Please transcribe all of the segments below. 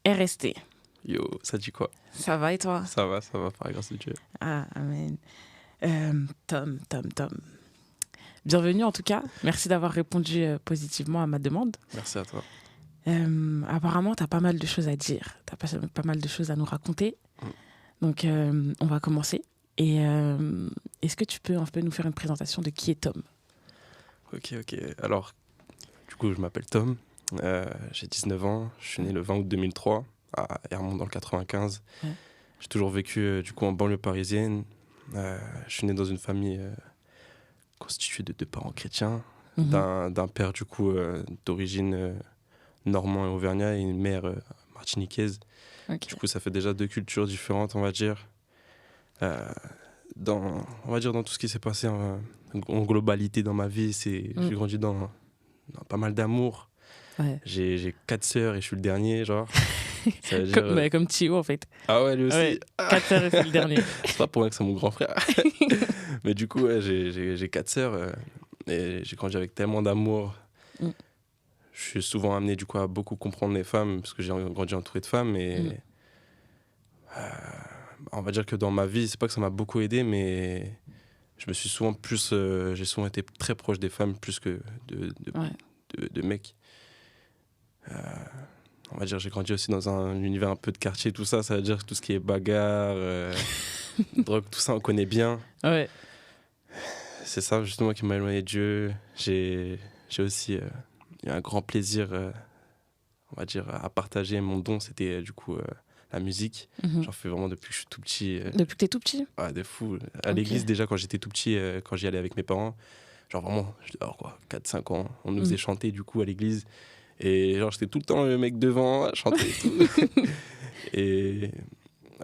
RST. Yo, ça dit quoi? Ça va et toi? Ça va, par la grâce de Dieu. Ah, amen. Tom. Bienvenue en tout cas. Merci d'avoir répondu positivement à ma demande. Merci à toi. Apparemment, tu as pas mal de choses à dire. Tu as pas mal de choses à nous raconter. Donc, on va commencer. Et est-ce que tu peux un peu nous faire une présentation de qui est Tom? Ok. Alors, du coup, je m'appelle Tom. J'ai 19 ans. Je suis né le 20 août 2003 à Hermont dans le 95. Ouais. J'ai toujours vécu du coup en banlieue parisienne. Je suis né dans une famille constituée de 2 parents chrétiens, d'un père du coup d'origine normand et auvergnat et une mère martiniquaise. Okay. Du coup, ça fait déjà 2 cultures différentes, on va dire. On va dire dans tout ce qui s'est passé en globalité dans ma vie, j'ai grandi dans pas mal d'amour. Ouais. J'ai 4 sœurs et je suis le dernier, genre. Ça veut dire, comme Thio en fait. Ah ouais, lui aussi. Ouais, 4 sœurs et c'est le dernier. C'est pas pour rien que c'est mon grand frère. Mais du coup, ouais, j'ai 4 sœurs et j'ai grandi avec tellement d'amour. Je suis souvent amené du coup à beaucoup comprendre les femmes parce que j'ai grandi entouré de femmes et on va dire que dans ma vie, c'est pas que ça m'a beaucoup aidé, mais je me suis souvent j'ai souvent été très proche des femmes plus que de mecs. On va dire j'ai grandi aussi dans un univers un peu de quartier, tout ça veut dire tout ce qui est bagarre, drogue, tout ça on connaît bien. Ouais. C'est ça justement qui m'a éloigné de Dieu. J'ai aussi eu un grand plaisir, on va dire, à partager mon don, c'était du coup la musique. J'en fais vraiment depuis que je suis tout petit. Depuis que t'es tout petit? Ouais, de fou. À l'église déjà quand j'étais tout petit, quand j'y allais avec mes parents, genre vraiment, alors quoi, 4-5 ans, on nous faisait chanter du coup à l'église. Et genre j'étais tout le temps le mec devant à chanter et tout. Et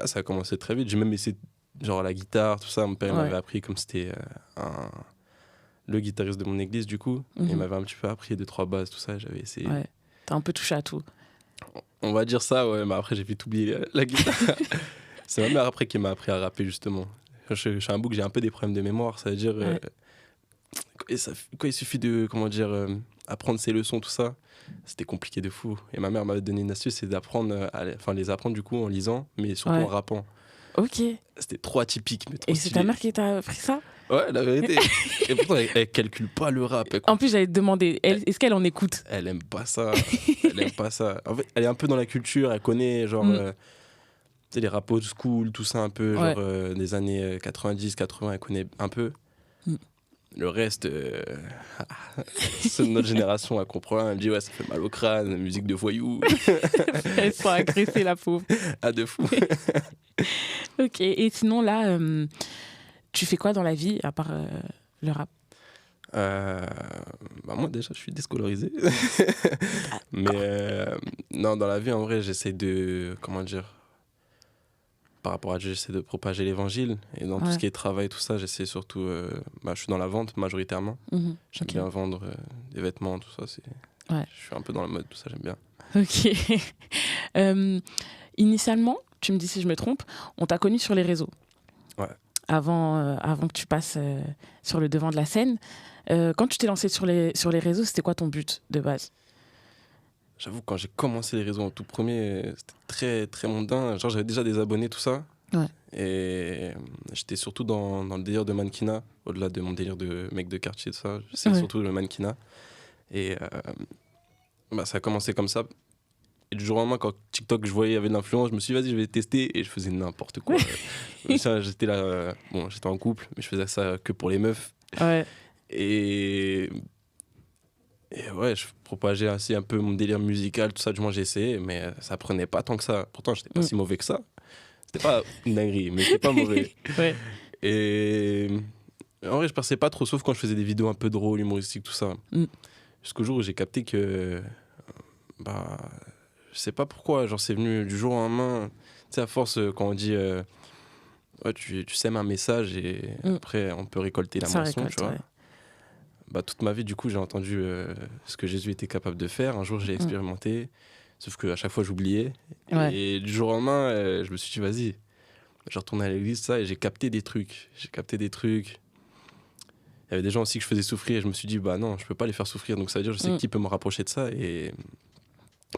ça a commencé très vite. J'ai même essayé genre la guitare, tout ça. Mon père m'avait appris comme c'était le guitariste de mon église du coup. Il m'avait un petit peu appris 2-3 bases, tout ça. J'avais essayé. Ouais. T'as un peu touché à tout. On va dire ça, ouais. Mais après j'ai vite oublié la guitare. C'est ma mère après qui m'a appris à rapper justement. Je suis un bouc, j'ai un peu des problèmes de mémoire. Ça veut dire quand il suffit de apprendre ses leçons, tout ça. C'était compliqué de fou. Et ma mère m'avait donné une astuce, c'est d'apprendre, les apprendre du coup en lisant, mais surtout en rappant. Ok. C'était trop atypique, mais trop Et stylé. c'est ta mère qui t'a appris ça? Ouais, la vérité. Et pourtant, elle calcule pas le rap. En plus, j'allais te demander, est-ce qu'elle en écoute? Elle aime pas ça. Elle aime pas ça. En fait, elle est un peu dans la culture, elle connaît genre les rap old school, tout ça un peu, genre des années 90, 80, elle connaît un peu. Le reste, ceux de notre génération, elle comprend. Elle me dit, ouais, ça fait mal au crâne, musique de voyous. Elle se sent agressée, la pauvre. Ah, de fou. Ok, et sinon, là, tu fais quoi dans la vie, à part le rap? Moi, déjà, je suis déscolarisé. Mais non, dans la vie, en vrai, j'essaie de, par rapport à Dieu, j'essaie de propager l'évangile. Et dans tout ce qui est travail, tout ça, j'essaie surtout... je suis dans la vente, majoritairement. J'aime bien vendre des vêtements, tout ça. Je suis un peu dans la mode, tout ça, j'aime bien. Ok. Initialement, tu me dis si je me trompe, on t'a connu sur les réseaux. Ouais. Avant que tu passes sur le devant de la scène. Quand tu t'es lancé sur les réseaux, c'était quoi ton but de base? J'avoue, quand j'ai commencé les réseaux en tout premier, c'était très, très mondain. Genre, j'avais déjà des abonnés, tout ça. Ouais. Et j'étais surtout dans le délire de mannequinat, au-delà de mon délire de mec de quartier, tout ça. C'est surtout le mannequinat. Et ça a commencé comme ça. Et du jour au lendemain, quand TikTok, je voyais, il y avait de l'influence, je me suis dit, vas-y, je vais tester. Et je faisais n'importe quoi. J'étais là, j'étais en couple, mais je faisais ça que pour les meufs. Ouais. Et ouais, je propageais aussi un peu mon délire musical, tout ça. Du moins, j'ai essayé, mais ça prenait pas tant que ça. Pourtant, j'étais pas si mauvais que ça. C'était pas une dinguerie, mais c'était pas mauvais. Ouais. Et en vrai, je perçais pas trop, sauf quand je faisais des vidéos un peu drôles, humoristiques, tout ça. Jusqu'au jour où j'ai capté que... je sais pas pourquoi, genre c'est venu du jour au lendemain. Tu sais, à force, quand on dit... tu sèmes un message et après, on peut récolter la moisson, tu vois. Ouais. Toute ma vie, du coup, j'ai entendu ce que Jésus était capable de faire. Un jour, j'ai expérimenté, sauf qu'à chaque fois, j'oubliais. Ouais. Et du jour au lendemain, je me suis dit, vas-y, je retourne à l'église, ça, et j'ai capté des trucs. Il y avait des gens aussi que je faisais souffrir, et je me suis dit, non, je peux pas les faire souffrir, donc ça veut dire, je sais qui peut me rapprocher de ça. Et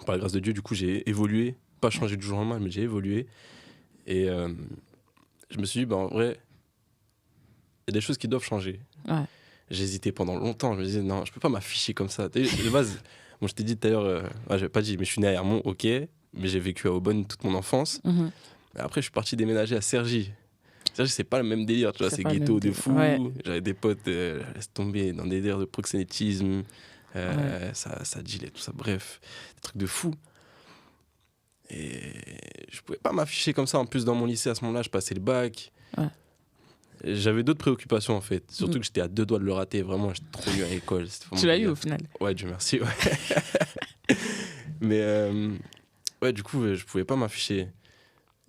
par la grâce de Dieu, du coup, j'ai évolué pas changé du jour au lendemain, mais j'ai évolué. Et je me suis dit, en vrai, il y a des choses qui doivent changer. Ouais. J'ai hésité pendant longtemps. Je me disais, non, je peux pas m'afficher comme ça. De base, bon, je t'ai dit tout à l'heure, j'avais pas dit, mais je suis né à Hermont, ok, mais j'ai vécu à Aubonne toute mon enfance. Après, je suis parti déménager à Cergy. Cergy, c'est pas le même délire, tu vois, c'est ghetto de fou. Ouais. J'avais des potes, laisse tomber, dans des délires de proxénétisme, ça dealait, tout ça, bref, des trucs de fou. Et je pouvais pas m'afficher comme ça. En plus, dans mon lycée, à ce moment-là, je passais le bac. Ouais. J'avais d'autres préoccupations, en fait. Surtout que j'étais à 2 doigts de le rater. Vraiment, j'étais trop nul à l'école. Tu l'as eu, au final? Ouais, Dieu merci, ouais. Mais, ouais, du coup, je pouvais pas m'afficher.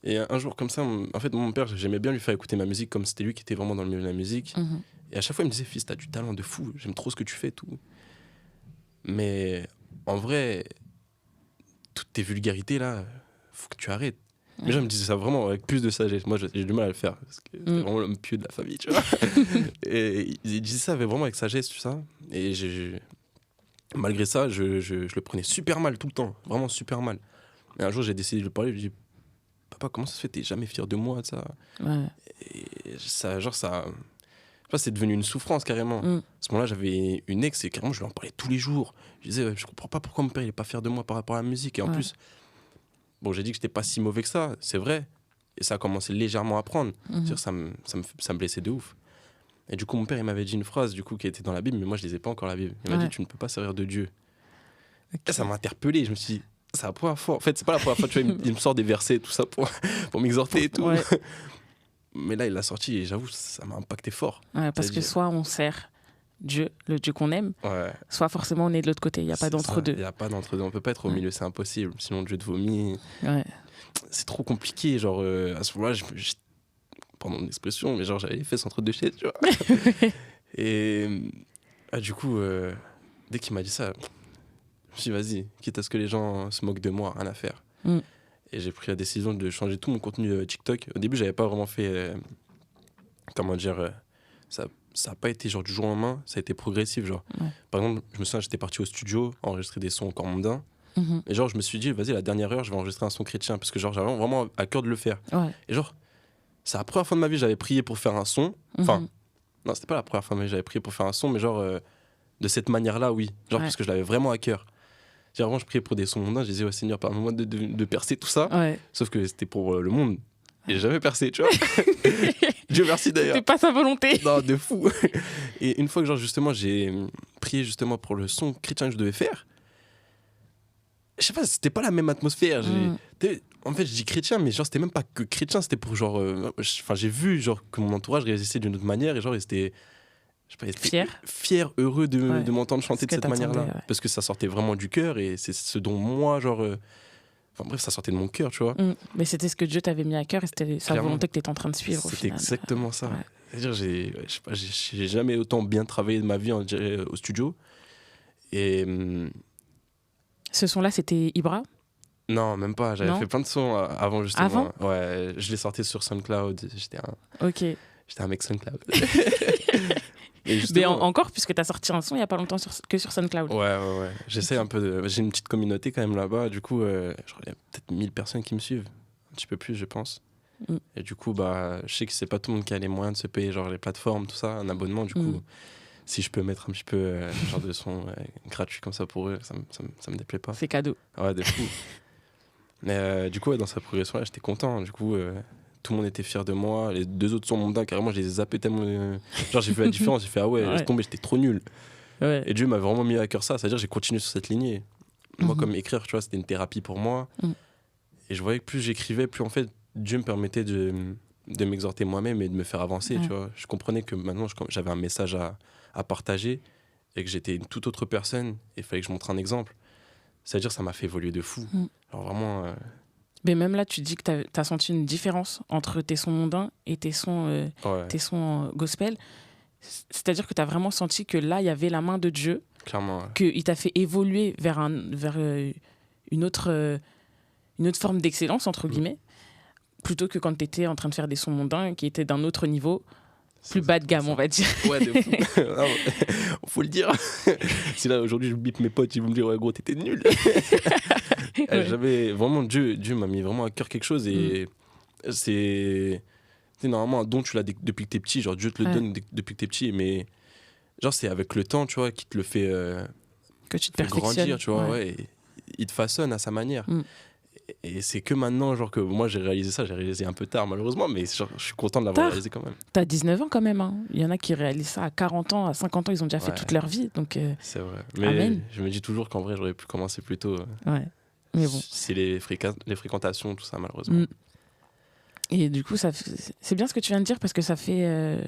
Et un jour, comme ça, en fait, mon père, j'aimais bien lui faire écouter ma musique, comme c'était lui qui était vraiment dans le milieu de la musique. Et à chaque fois, il me disait, fils, t'as du talent de fou. J'aime trop ce que tu fais, tout. Mais, en vrai, toutes tes vulgarités, là, faut que tu arrêtes. Mais je me disais ça vraiment avec plus de sagesse. Moi, j'ai du mal à le faire, parce que c'est vraiment l'homme pieux de la famille, tu vois. Et il disait ça vraiment avec sagesse, tout ça. Et malgré ça, je le prenais super mal tout le temps, vraiment super mal. Et un jour, j'ai décidé de lui parler, je lui ai dit, papa, comment ça se fait, t'es jamais fier de moi, ça. Ouais. Et ça, genre, ça... Je sais pas, c'est devenu une souffrance, carrément. À ce moment-là, j'avais une ex, et carrément, je lui en parlais tous les jours. Je disais, je comprends pas pourquoi mon père, il est pas fier de moi par rapport à la musique. Et en plus... Bon, j'ai dit que j'étais pas si mauvais que ça, c'est vrai. Et ça a commencé légèrement à prendre. Ça me blessait de ouf. Et du coup, mon père, il m'avait dit une phrase du coup, qui était dans la Bible, mais moi, je lisais pas encore la Bible. Il m'a dit, tu ne peux pas servir de Dieu. Okay. Et ça m'a interpellé. Je me suis dit, c'est la première fois. En fait, c'est pas la première fois, tu vois, il me sort des versets, tout ça, pour m'exhorter et tout. Ouais. Mais là, il l'a sorti et j'avoue, ça m'a impacté fort. Ouais, parce que soit on sert Dieu, le Dieu qu'on aime, soit forcément on est de l'autre côté, il n'y a pas d'entre-deux. Il n'y a pas d'entre-deux, on ne peut pas être au milieu, c'est impossible, sinon Dieu te vomit. C'est trop compliqué, genre à ce moment-là, pardon l'expression, mais genre j'avais les fesses entre deux chaises, tu vois. Et du coup, dès qu'il m'a dit ça, je me suis dit, vas-y, quitte à ce que les gens se moquent de moi, rien à faire. Et j'ai pris la décision de changer tout mon contenu TikTok. Au début, j'avais pas vraiment fait, comment dire, ça n'a pas été genre du jour au lendemain, ça a été progressif, genre. Par exemple, je me souviens, j'étais parti au studio enregistrer des sons encore mondains. Et genre, je me suis dit, vas-y, la dernière heure, je vais enregistrer un son chrétien, parce que genre, j'avais vraiment à cœur de le faire. Et genre, c'est la première fois de ma vie, j'avais prié pour faire un son. Enfin, non, c'était pas la première fois de ma vie, j'avais prié pour faire un son, mais genre, de cette manière-là, oui. Genre, parce que je l'avais vraiment à cœur. Genre, vraiment, je priais pour des sons mondains, je disais, Seigneur, permets-moi de percer tout ça. Sauf que c'était pour le monde. Et j'ai jamais percé, tu vois. Dieu merci d'ailleurs. C'était pas sa volonté. Non, de fou. Et une fois que genre justement j'ai prié justement pour le son chrétien que je devais faire, je sais pas, c'était pas la même atmosphère. En fait, je dis chrétien, mais genre c'était même pas que chrétien, c'était pour genre, j'ai vu genre que mon entourage réagissait d'une autre manière et genre c'était, je sais pas, fier, heureux de m'entendre chanter de cette manière-là, parce que ça sortait vraiment du cœur et c'est ce dont moi genre. Enfin bref, ça sortait de mon cœur, tu vois. Mais c'était ce que Dieu t'avait mis à cœur et c'était sa volonté que tu étais en train de suivre au final. C'était exactement ça. C'est-à-dire, j'ai jamais autant bien travaillé de ma vie au studio. Et ce son-là, c'était Ibra ? Non, même pas. J'avais fait plein de sons avant, justement. Avant ? Ouais, je l'ai sorti sur SoundCloud. J'étais un mec SoundCloud. Mais encore, puisque tu as sorti un son il n'y a pas longtemps que sur SoundCloud. Ouais. J'essaie un peu J'ai une petite communauté quand même là-bas. Du coup, il y a peut-être 1000 personnes qui me suivent. Un petit peu plus, je pense. Et du coup, je sais que c'est pas tout le monde qui a les moyens de se payer genre les plateformes, tout ça, un abonnement. Du coup, si je peux mettre un petit peu genre de son gratuit comme ça pour eux, ça me déplaît pas. C'est cadeau. Ouais, de fou. Mais du coup, dans sa progression-là, j'étais content. Du coup... tout le monde était fier de moi. Les 2 autres sons mondains, carrément, je les ai zappés tellement. Genre, j'ai vu la différence. J'ai fait, laisse tomber, j'étais trop nul. Et Dieu m'a vraiment mis à cœur ça. C'est-à-dire, j'ai continué sur cette lignée. Moi, comme écrire, tu vois, c'était une thérapie pour moi. Et je voyais que plus j'écrivais, plus en fait, Dieu me permettait de m'exhorter moi-même et de me faire avancer, tu vois. Je comprenais que maintenant, j'avais un message à partager et que j'étais une toute autre personne. Et il fallait que je montre un exemple. C'est-à-dire, ça m'a fait évoluer de fou. Alors, vraiment. Mais même là, tu dis que tu as senti une différence entre tes sons mondains et tes sons gospel. C'est-à-dire que tu as vraiment senti que là, il y avait la main de Dieu. Clairement. Qu'il t'a fait évoluer vers une autre forme d'excellence, entre guillemets, plutôt que quand tu étais en train de faire des sons mondains qui étaient d'un autre niveau. plus bas de gamme, on va dire. Ouais, de fou. Non, faut le dire. Si là, aujourd'hui, je bip mes potes, ils vont me dire, ouais, gros, t'étais nul. Ouais. J'avais vraiment, Dieu m'a mis vraiment à cœur quelque chose et c'est normalement un don, tu l'as depuis que t'es petit, genre Dieu te le donne depuis que t'es petit, mais genre c'est avec le temps, tu vois, qui te le fait, Que tu te fait perfectionnes. grandir, tu vois, ouais, et il te façonne à sa manière. Et c'est que maintenant, genre que moi j'ai réalisé ça, j'ai réalisé un peu tard malheureusement, mais genre, je suis content de l'avoir réalisé quand même. T'as 19 ans quand même, hein. Il y en a qui réalisent ça à 40 ans, à 50 ans, ils ont déjà fait toute leur vie, donc c'est vrai. Mais amen. je me dis toujours qu'en vrai j'aurais pu commencer plus tôt. Ouais. Mais bon. C'est les fréquentations, tout ça malheureusement. Et du coup, c'est bien ce que tu viens de dire parce que ça fait...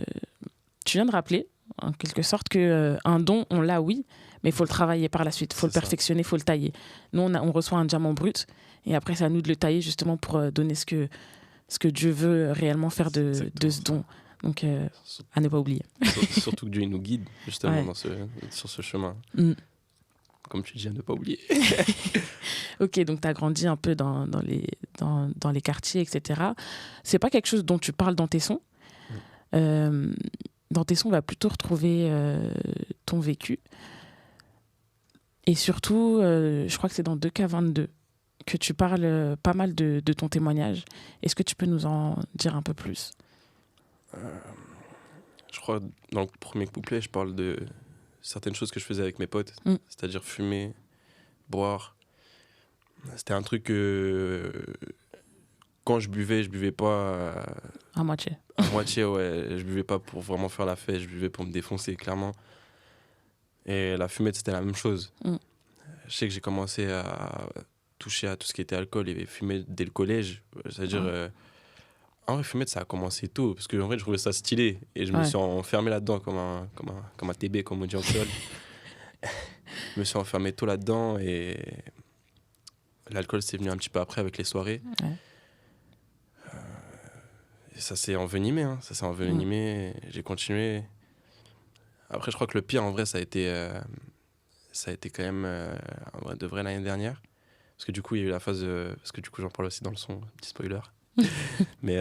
Tu viens de rappeler, en quelque sorte, qu'un don, on l'a, oui, mais il faut le travailler par la suite, il faut le perfectionner, il faut le tailler. Nous, on reçoit un diamant brut et après, c'est à nous de le tailler justement pour donner ce que Dieu veut réellement faire de ce don. Donc, à ne pas oublier. Surtout que Dieu il nous guide justement sur ce chemin. Comme tu dis, à ne pas oublier. Ok, donc tu as grandi un peu dans les quartiers, etc. C'est pas quelque chose dont tu parles dans tes sons. Dans tes sons, on va plutôt retrouver ton vécu. Et surtout, je crois que c'est dans 2K22 que tu parles pas mal de ton témoignage. Est-ce que tu peux nous en dire un peu plus ? Je crois que dans le premier couplet, je parle de certaines choses que je faisais avec mes potes, c'est-à-dire fumer, boire. C'était un truc que quand je buvais pas à moitié. À moitié, ouais. Je buvais pas pour vraiment faire la fête, je buvais pour me défoncer, clairement. Et la fumette, c'était la même chose. Je sais que j'ai commencé à toucher à tout ce qui était alcool et fumer dès le collège. C'est-à-dire, en vrai, fumette, ça a commencé tôt, parce que en vrai, je trouvais ça stylé. Et je me suis enfermé là-dedans comme un TB, comme on dit en sol. Je me suis enfermé tôt là-dedans et l'alcool, c'est venu un petit peu après avec les soirées. Et ça s'est envenimé, ça s'est envenimé. J'ai continué. Après, je crois que le pire, en vrai, ça a été quand même, en vrai, de vrai, l'année dernière. Parce que du coup, il y a eu la phase... parce que du coup, j'en parle aussi dans le son, petit spoiler. Mais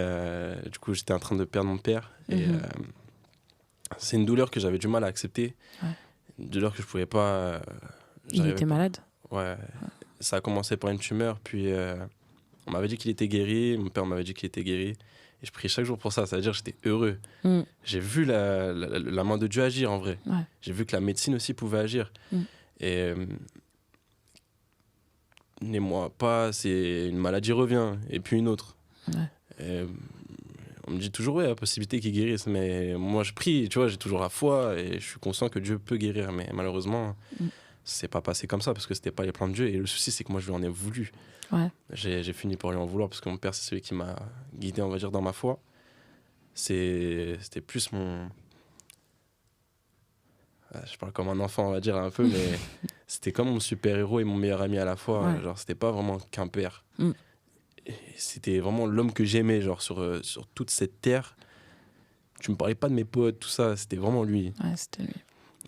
du coup, j'étais en train de perdre mon père. Et c'est une douleur que j'avais du mal à accepter. Une douleur que je pouvais pas... il était malade ? Ouais. Ça a commencé par une tumeur, puis on m'avait dit qu'il était guéri, mon père m'avait dit qu'il était guéri. Et je priais chaque jour pour ça, c'est-à-dire que j'étais heureux. J'ai vu la main de Dieu agir, en vrai. J'ai vu que la médecine aussi pouvait agir. Et les mois passent et une maladie revient, et puis une autre. Et on me dit toujours, la possibilité qu'il guérisse. Mais moi, je prie, tu vois, j'ai toujours la foi, et je suis conscient que Dieu peut guérir. Mais malheureusement, c'est pas passé comme ça, parce que c'était pas les plans de Dieu. Et le souci, c'est que moi, je lui en ai voulu. J'ai fini par lui en vouloir, parce que mon père, c'est celui qui m'a guidé, on va dire, dans ma foi. C'était plus mon... Je parle comme un enfant, on va dire, un peu, mais c'était comme mon super-héros et mon meilleur ami à la fois. Genre, c'était pas vraiment qu'un père. Et c'était vraiment l'homme que j'aimais, genre, sur toute cette terre. Tu me parlais pas de mes potes, tout ça, c'était vraiment lui. C'était lui.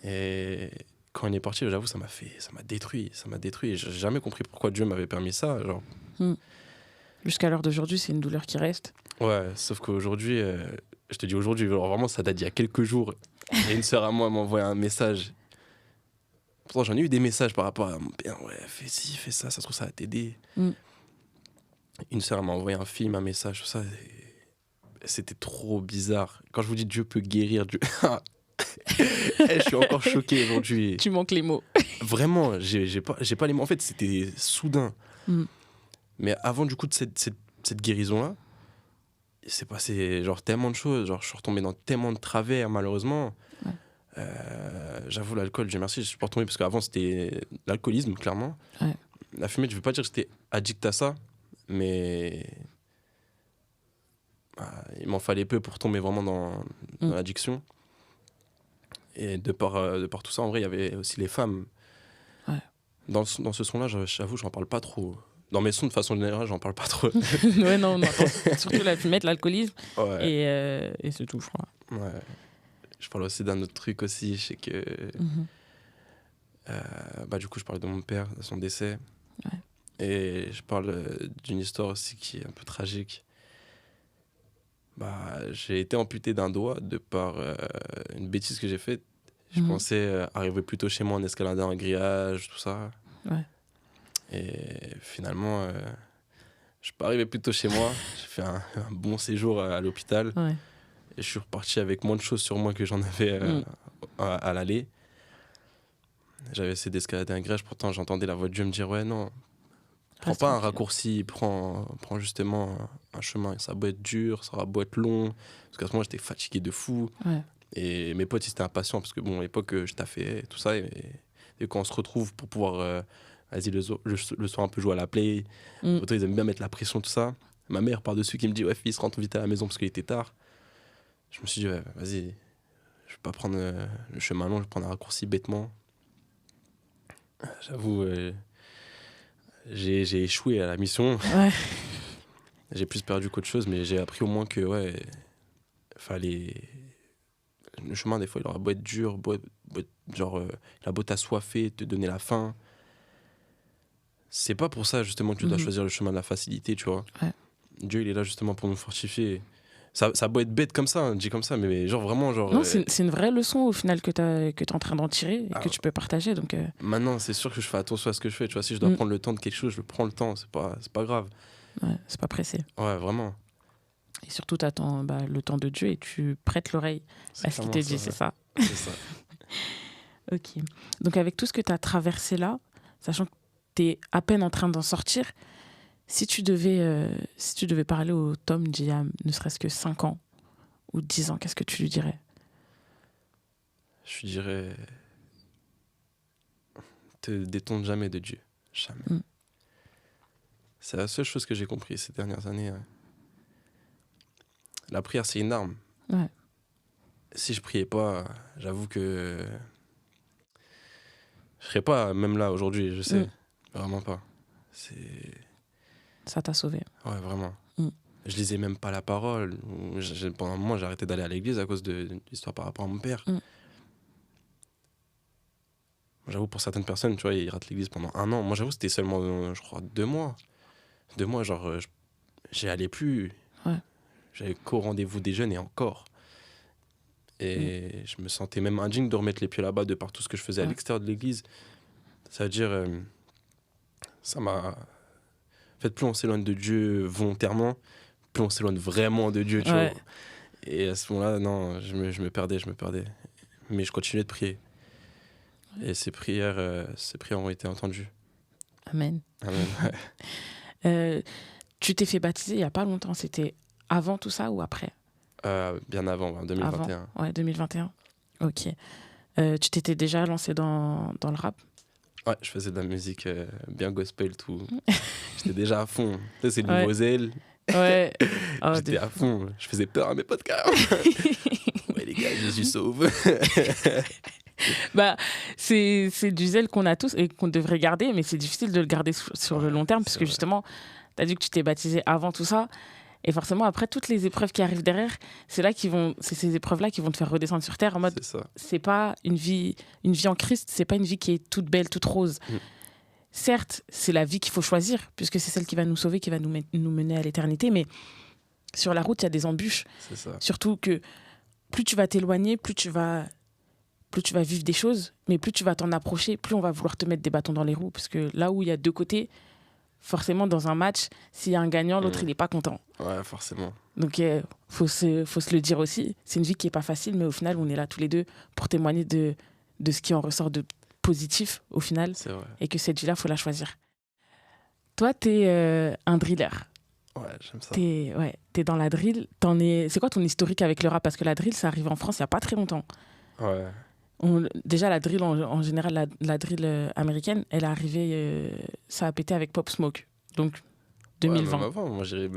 Et quand il est parti, j'avoue, ça m'a détruit. J'ai jamais compris pourquoi Dieu m'avait permis ça, genre. Jusqu'à l'heure d'aujourd'hui, c'est une douleur qui reste. Ouais, sauf qu'aujourd'hui, je te dis aujourd'hui, alors vraiment, ça date d'il y a quelques jours. Et une sœur à moi m'a envoyé un message. Pourtant, j'en ai eu des messages par rapport à mon père. Ouais, fais ci, fais ça, ça se trouve, ça va t'aider. Une sœur m'a envoyé un film, un message, tout ça. C'était trop bizarre. Quand je vous dis Dieu peut guérir, Dieu... je suis encore choqué aujourd'hui. Tu manques les mots. Vraiment, j'ai pas les mots. En fait, c'était soudain. Mais avant, du coup, de cette guérison-là, il s'est passé genre tellement de choses. Genre, je suis retombé dans tellement de travers, malheureusement. J'avoue, l'alcool, Dieu merci, je suis pas retombé parce qu'avant, c'était l'alcoolisme, clairement. La fumée, je veux pas dire que j'étais addict à ça, mais il m'en fallait peu pour tomber vraiment dans l'addiction. Et de par tout ça, en vrai, il y avait aussi les femmes. Dans ce son-là, j'avoue, j'en parle pas trop. Dans mes sons, de façon générale, j'en parle pas trop. Non, surtout la fumette, l'alcoolisme, et c'est tout, je crois. Ouais. Je parle aussi d'un autre truc aussi, je sais que... du coup, je parle de mon père, de son décès. Et je parle d'une histoire aussi qui est un peu tragique. J'ai été amputé d'un doigt de par une bêtise que j'ai faite. Je pensais arriver plus tôt chez moi en escaladant un grillage, tout ça. Ouais. Et finalement, je suis pas arrivé plus tôt chez moi. J'ai fait un bon séjour à l'hôpital. Ouais. Et je suis reparti avec moins de choses sur moi que j'en avais à l'aller. J'avais essayé d'escalader un grillage, pourtant j'entendais la voix de Dieu me dire « Ouais, non, prends pas un raccourci, prends justement un chemin. Ça va beau être dur, ça va beau être long. » Parce qu'à ce moment, j'étais fatigué de fou. Ouais. Et mes potes, ils étaient impatients parce que, bon, à l'époque, je taffais tout ça. Et quand on se retrouve pour pouvoir, vas-y, le soir, un peu jouer à la play, ils aiment bien mettre la pression, tout ça. Ma mère, par-dessus, qui me dit « Ouais, fils, rentre vite à la maison parce qu'il était tard. » Je me suis dit « Ouais, vas-y, je vais pas prendre le chemin long, je vais prendre un raccourci bêtement. » J'avoue, j'ai échoué à la mission. Ouais. J'ai plus perdu qu'autre chose, mais j'ai appris au moins que, ouais, fallait. Le chemin, des fois, il aura beau être dur, genre, il a beau t'assoiffer, te donner la faim. C'est pas pour ça, justement, que tu dois choisir le chemin de la facilité, tu vois. Ouais. Dieu, il est là, justement, pour nous fortifier. Ça a beau être bête comme ça, dit comme ça, mais genre vraiment, genre. Non, c'est une vraie leçon au final que t'es en train d'en tirer et que tu peux partager. Donc, Maintenant, c'est sûr que je fais attention à ce que je fais. Tu vois, si je dois prendre le temps de quelque chose, je prends le temps. C'est pas grave. Ouais, c'est pas pressé. Ouais, vraiment. Et surtout, tu attends le temps de Dieu et tu prêtes l'oreille à ce qu'il te dit, c'est ça. C'est ça. Ok. Donc, avec tout ce que tu as traversé là, sachant que tu es à peine en train d'en sortir, si tu devais parler au Tom d'il y a ne serait-ce que 5 ans ou 10 ans, qu'est-ce que tu lui dirais ? Je lui dirais, te détourne jamais de Dieu. Jamais. C'est la seule chose que j'ai compris ces dernières années. Ouais. La prière, c'est une arme. Ouais. Si je priais pas, j'avoue que je serais pas même là aujourd'hui, je sais. Vraiment pas. Ça t'a sauvé. Ouais, vraiment. Je lisais même pas la parole. Pendant un moment, j'ai arrêté d'aller à l'église à cause de l'histoire par rapport à mon père. J'avoue, pour certaines personnes, tu vois, ils ratent l'église pendant 1 an. Moi, j'avoue, c'était seulement, je crois, 2 mois. 2 mois, genre, j'y allais plus. Ouais. J'avais qu'au rendez-vous des jeunes et encore. Et je me sentais même indigne de remettre les pieds là-bas de par tout ce que je faisais à l'extérieur de l'église. Ça veut dire, ça m'a... En fait, plus on s'éloigne de Dieu volontairement, plus on s'éloigne vraiment de Dieu, tu vois. Et à ce moment-là, non, je me perdais. Mais je continuais de prier. Et ces prières ont été entendues. Amen. Amen. Tu t'es fait baptiser il n'y a pas longtemps. C'était avant tout ça ou après ? Bien avant, 2021. Avant. Ouais, 2021. Ok. Tu t'étais déjà lancé dans le rap ? Ouais, je faisais de la musique bien gospel, tout. J'étais déjà à fond. Ça, c'est le nouveau zèle. Ouais. Oh, j'étais à fond. Je faisais peur à mes potes, carrément. Ouais, les gars, Jésus sauve. C'est du zèle qu'on a tous et qu'on devrait garder, mais c'est difficile de le garder sur le long terme, parce que justement, tu as dit que tu t'es baptisé avant tout ça. Et forcément, après, toutes les épreuves qui arrivent derrière, c'est ces épreuves-là qui vont te faire redescendre sur terre en mode, c'est pas une vie en Christ, c'est pas une vie qui est toute belle, toute rose. Certes, c'est la vie qu'il faut choisir, puisque c'est celle qui va nous sauver, qui va nous mener à l'éternité, mais sur la route, il y a des embûches. C'est ça. Surtout que plus tu vas t'éloigner, plus tu vas vivre des choses, mais plus tu vas t'en approcher, plus on va vouloir te mettre des bâtons dans les roues, parce que là où il y a 2 côtés, forcément, dans un match, s'il y a un gagnant, l'autre, il n'est pas content. Ouais, forcément. Donc, faut se le dire aussi. C'est une vie qui n'est pas facile, mais au final, on est là tous les deux pour témoigner de ce qui en ressort de positif, au final. C'est vrai. Et que cette vie-là, il faut la choisir. Toi, tu es un driller. Ouais, j'aime ça. T'es dans la drill. C'est quoi ton historique avec le rap ? Parce que la drill, ça arrive en France il n'y a pas très longtemps. Ouais. Déjà, la drill, en général, la drill américaine, elle est arrivée, ça a pété avec Pop Smoke. Donc, 2020. Ouais, même avant, moi, j'ai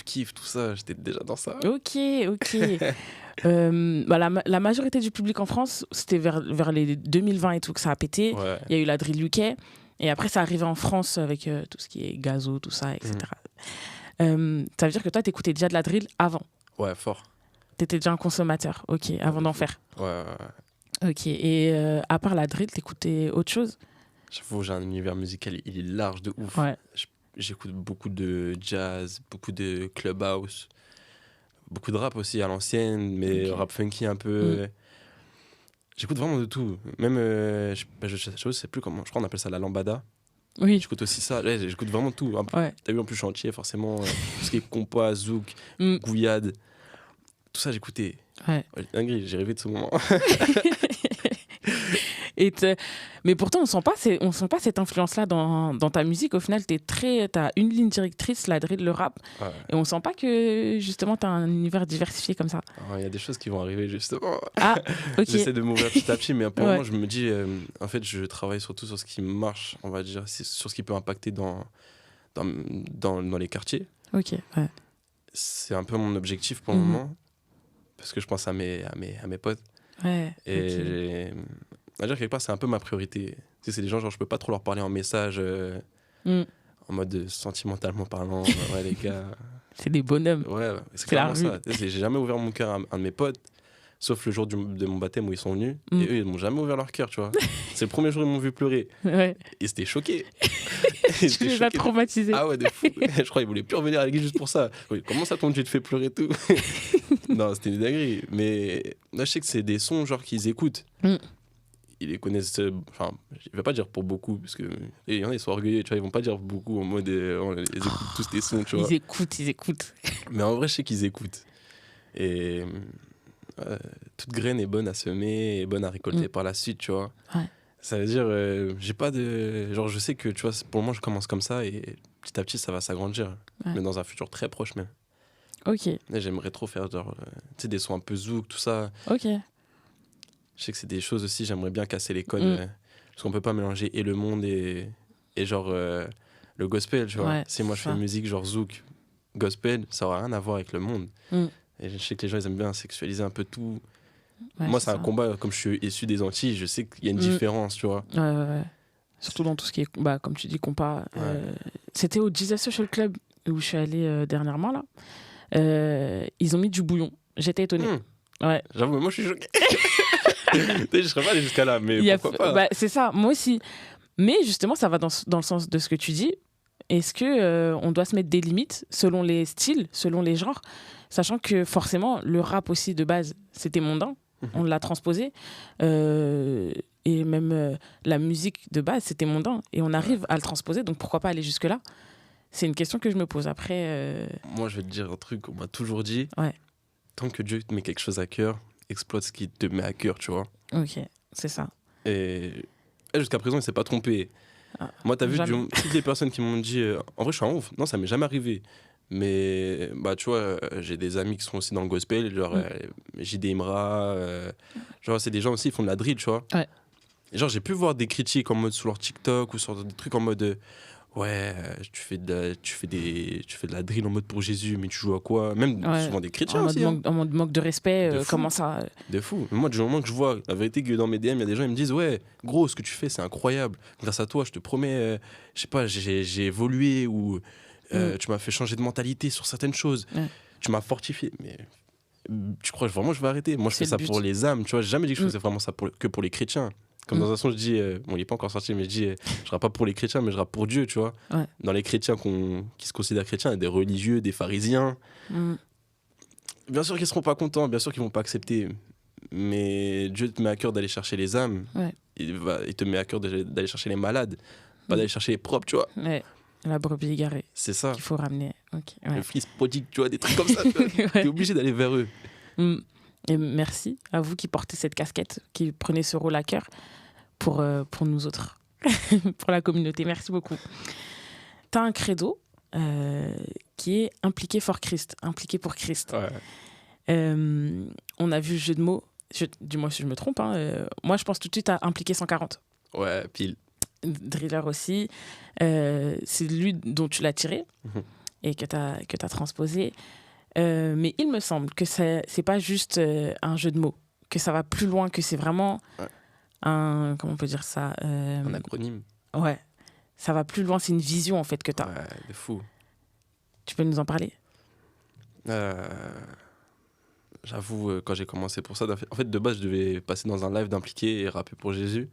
Kiff, tout ça, j'étais déjà dans ça. Ok. La majorité du public en France, c'était vers les 2020 et tout que ça a pété. Ouais. Il y a eu la drill UK. Et après, ça arrivait en France avec tout ce qui est gazo, tout ça, etc. Ça veut dire que toi, t'écoutais déjà de la drill avant ? Ouais, fort. T'étais déjà un consommateur, ok, avant d'en faire. Ouais. Ok, et à part la drill, t'écoutais autre chose ? J'avoue, j'ai un univers musical, il est large de ouf. Ouais. J'écoute beaucoup de jazz, beaucoup de clubhouse, beaucoup de rap aussi à l'ancienne, mais rap funky un peu. J'écoute vraiment de tout. Même, je sais plus comment, je crois qu'on appelle ça la lambada. Oui. J'écoute aussi ça. Ouais, j'écoute vraiment tout. Ouais. T'as vu, en plus, chantier, forcément. Tout ce qui est compas, zouk, gouillade. Tout ça, j'écoutais. Ouais. Dinguerie, j'ai rêvé de ce moment. Mais pourtant, on sent pas cette influence-là dans ta musique. Au final, t'as une ligne directrice, la drill, le rap. Ouais. Et on sent pas que, justement, t'as un univers diversifié comme ça. Il y a des choses qui vont arriver, justement. Ah, ok. J'essaie de m'ouvrir petit à petit, mais pour moi, je me dis, en fait, je travaille surtout sur ce qui marche, on va dire, sur ce qui peut impacter dans les quartiers. Ok, ouais. C'est un peu mon objectif pour le moment, parce que je pense à mes potes. Ouais. Et à dire quelque part, c'est un peu ma priorité. Tu sais, c'est des gens, genre, je peux pas trop leur parler en message, en mode sentimentalement parlant. Ouais, les gars. C'est des bonhommes. Ouais, c'est clairement ça. J'ai jamais ouvert mon cœur à un de mes potes, sauf le jour de mon baptême où ils sont venus. Et eux, ils m'ont jamais ouvert leur cœur, tu vois. C'est le premier jour où ils m'ont vu pleurer. Ouais. Et c'était choqué. Tu les as traumatisés. Ah ouais, de fou. Je crois qu'ils voulaient plus revenir à l'église juste pour ça. Oui, comment ça, ton Dieu te fait pleurer tout? Non, c'était une dinguerie. Mais là, je sais que c'est des sons genre qu'ils écoutent. Ils les connaissent, enfin, je vais pas dire pour beaucoup, parce que il y en a, ils sont orgueilleux, tu vois, ils vont pas dire beaucoup en mode, ils écoutent tous tes sons, tu vois. Ils écoutent. Mais en vrai, je sais qu'ils écoutent. Et toute graine est bonne à semer et bonne à récolter par la suite, tu vois. Ouais. Ça veut dire, j'ai pas de... Genre, je sais que, tu vois, pour le moment, je commence comme ça et petit à petit, ça va s'agrandir. Ouais. Mais dans un futur très proche même. Ok. Et j'aimerais trop faire, genre, tu sais, des sons un peu zouk, tout ça. Ok. Je sais que c'est des choses aussi, j'aimerais bien casser les codes. Parce qu'on peut pas mélanger et le monde et genre, le gospel, tu vois. Ouais, si moi, je fais une musique genre zouk, gospel, ça aura rien à voir avec le monde. Et je sais que les gens, ils aiment bien sexualiser un peu tout. Ouais, moi, c'est un combat, comme je suis issu des Antilles, je sais qu'il y a une différence, tu vois. Ouais. Surtout dans tout ce qui est, comme tu dis, compas. C'était au Jesus Social Club où je suis allée dernièrement, là. Ils ont mis du bouillon. J'étais étonnée. Ouais. J'avoue, mais moi, je suis choquée. Je serais pas allé jusqu'à là, mais pourquoi pas. C'est ça, moi aussi. Mais justement, ça va dans le sens de ce que tu dis. Est-ce que on doit se mettre des limites selon les styles, selon les genres, sachant que forcément, le rap aussi de base, c'était mondain. On l'a transposé. Et même la musique de base, c'était mondain. Et on arrive à le transposer, donc pourquoi pas aller jusque-là? C'est une question que je me pose. Après... Moi, je vais te dire un truc, on m'a toujours dit. Ouais. Tant que Dieu te met quelque chose à cœur, exploite ce qui te met à cœur, tu vois. Ok, c'est ça. Et jusqu'à présent, il s'est pas trompé. Moi, t'as vu, toutes les personnes qui m'ont dit... en vrai, je suis un ouf. Non, ça m'est jamais arrivé. Mais, tu vois, j'ai des amis qui sont aussi dans le gospel, genre JD Imra. Genre, c'est des gens aussi qui font de la drill, tu vois. Ouais. Et genre, j'ai pu voir des critiques en mode sur leur TikTok ou sur des trucs en mode... ouais, tu fais de la drill en mode pour Jésus, mais tu joues à quoi? Même souvent des chrétiens aussi. En mode manque de respect, comment ça... De fou. Mais moi, du moment que je vois, la vérité que dans mes DM, il y a des gens qui me disent, ouais, gros, ce que tu fais, c'est incroyable. Grâce à toi, je te promets, je sais pas, j'ai évolué ou tu m'as fait changer de mentalité sur certaines choses. Tu m'as fortifié. Mais tu crois vraiment que je vais arrêter? Moi, je fais ça pour les âmes, tu vois. J'ai jamais dit que je faisais vraiment ça que pour les chrétiens. Comme dans un son, je dis, bon, il n'est pas encore sorti, mais je dis, je rappe pas pour les chrétiens, mais je rappe pour Dieu, tu vois. Ouais. Dans les chrétiens qui se considèrent chrétiens, il y a des religieux, des pharisiens. Bien sûr qu'ils ne seront pas contents, bien sûr qu'ils ne vont pas accepter. Mais Dieu te met à cœur d'aller chercher les âmes. Ouais. Il te met à cœur d'aller chercher les malades, pas d'aller chercher les propres, tu vois. Ouais. La brebis égarée. C'est ça. Qu'il faut ramener. Okay. Ouais. Le fils prodigue, tu vois, des trucs comme ça. T'es obligé d'aller vers eux. Et merci à vous qui portez cette casquette, qui prenez ce rôle à cœur pour nous autres, pour la communauté. Merci beaucoup. Tu as un credo qui est impliqué for Christ, impliqué pour Christ. Ouais. On a vu le jeu de mots, dis-moi si je me trompe, moi je pense tout de suite à impliqué 140. Ouais, pile. Driller aussi. C'est lui dont tu l'as tiré et que tu as transposé. Mais il me semble que c'est pas juste un jeu de mots, que ça va plus loin, que c'est vraiment un... Comment on peut dire ça un acronyme. Ouais, ça va plus loin, c'est une vision en fait que tu as. Ouais, de fou. Tu peux nous en parler? J'avoue, quand j'ai commencé pour ça, en fait, de base, je devais passer dans un live d'impliqué et rapper pour Jésus.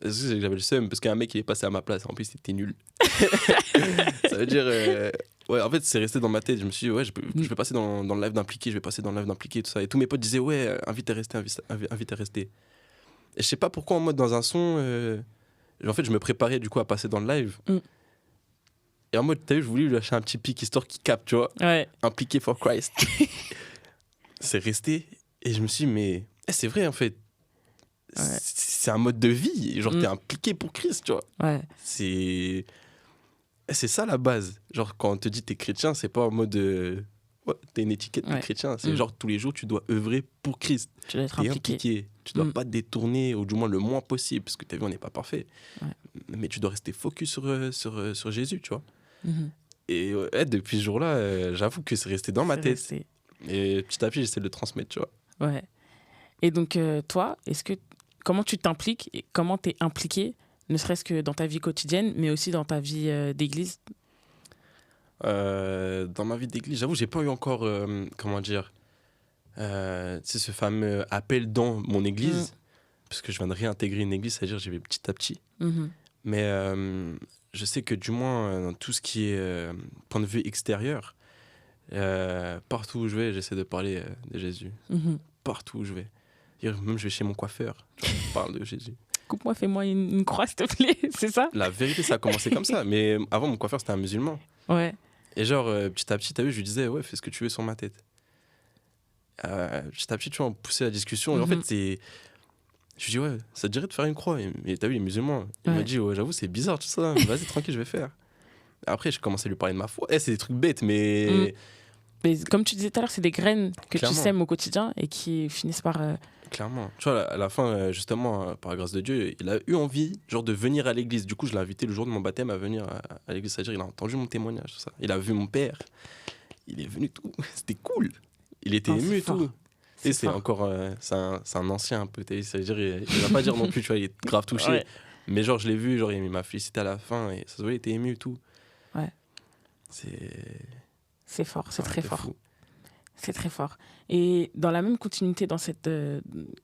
C'est que j'avais le seum, parce qu'un mec, il est passé à ma place. En plus, c'était nul. Ça veut dire... Ouais, en fait, c'est resté dans ma tête. Je me suis dit, ouais, je vais passer dans le live d'impliqué, je vais passer dans le live d'impliqué, tout ça. Et tous mes potes disaient, ouais, invite à rester, invite à rester. Et je sais pas pourquoi, en mode, dans un son, en fait, je me préparais du coup à passer dans le live. Et en mode, t'as vu, je voulais lui lâcher un petit pic histoire qu'il capte, tu vois. Ouais. Impliqué for Christ. C'est resté. Et je me suis dit, mais c'est vrai, en fait. Ouais. C'est un mode de vie. Genre, t'es impliqué pour Christ, tu vois. Ouais. C'est ça la base. Genre, quand on te dit t'es chrétien, c'est pas en mode. Ouais, t'as une étiquette de chrétien. C'est genre, tous les jours, tu dois œuvrer pour Christ. Tu dois être t'es impliqué. Tu dois pas te détourner, ou du moins le moins possible, parce que t'as vu, on n'est pas parfait. Ouais. Mais tu dois rester focus sur Jésus, tu vois. Et ouais, depuis ce jour-là, j'avoue que c'est resté dans ma tête. Resté. Et petit à petit, j'essaie de le transmettre, tu vois. Ouais. Et donc, toi, comment tu t'impliques et comment tu es impliqué, ne serait-ce que dans ta vie quotidienne, mais aussi dans ta vie d'église? Dans ma vie d'église, j'avoue, j'ai pas eu encore, comment dire, ce fameux appel dans mon église, parce que je viens de réintégrer une église, c'est-à-dire j'y vais petit à petit. Mais je sais que du moins, dans tout ce qui est point de vue extérieur, partout où je vais, j'essaie de parler de Jésus. Partout où je vais. Même je vais chez mon coiffeur, je parle de Jésus. Coupe-moi, fais-moi une croix, s'il te plaît, c'est ça? La vérité, ça a commencé comme ça. Mais avant, mon coiffeur, c'était un musulman. Ouais. Et genre, petit à petit, t'as vu, je lui disais, ouais, fais ce que tu veux sur ma tête. Petit à petit, tu vois, on poussait la discussion. Et en fait, je lui dis, ouais, ça te dirait de faire une croix. Et t'as vu, il est musulman. Il m'a dit, ouais, j'avoue, c'est bizarre tout ça. Vas-y, tranquille, je vais faire. Après, j'ai commencé à lui parler de ma foi. C'est des trucs bêtes, mais. Mais comme tu disais tout à l'heure, c'est des graines que Clairement. tu sèmes au quotidien et qui finissent par. Clairement. Tu vois, à la fin, justement, par la grâce de Dieu, il a eu envie genre, de venir à l'église. Du coup, je l'ai invité le jour de mon baptême à venir à l'église. C'est-à-dire, il a entendu mon témoignage, tout ça. Il a vu mon père. Il est venu tout. C'était cool. Il était ému et tout. Et c'est encore. C'est un ancien un peu. C'est-à-dire, il va pas dire non plus, tu vois, il est grave touché. Ouais. Mais genre, je l'ai vu, genre, il m'a félicité à la fin. Et ça se voit, il était ému et tout. Ouais. C'est fort, c'est très fort. Fou. C'est très fort. Et dans la même continuité dans cette,